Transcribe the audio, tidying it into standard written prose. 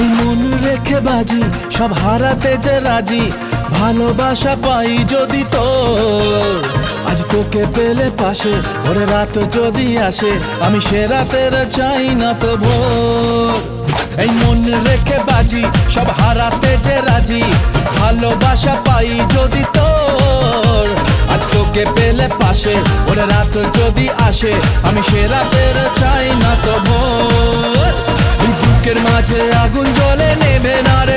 এই মন রেখে বাজি সব হারাতে যে রাজি, ভালোবাসা পাই যদি তোর। আজ তোকে পেলে পাশে ওরে রাত যদি আসে, আমি সে রাতের চাই না তো ভোর। এই মন রেখে বাজি সব হারাতে যে রাজি, ভালোবাসা পাই যদি তোর। আজ তোকে পেলে পাশে ওরে রাত যদি আসে, আমি সে রাতের চাই না তো ভোর। বুকের মাঝে আগুন জ্বলে নেবে না রে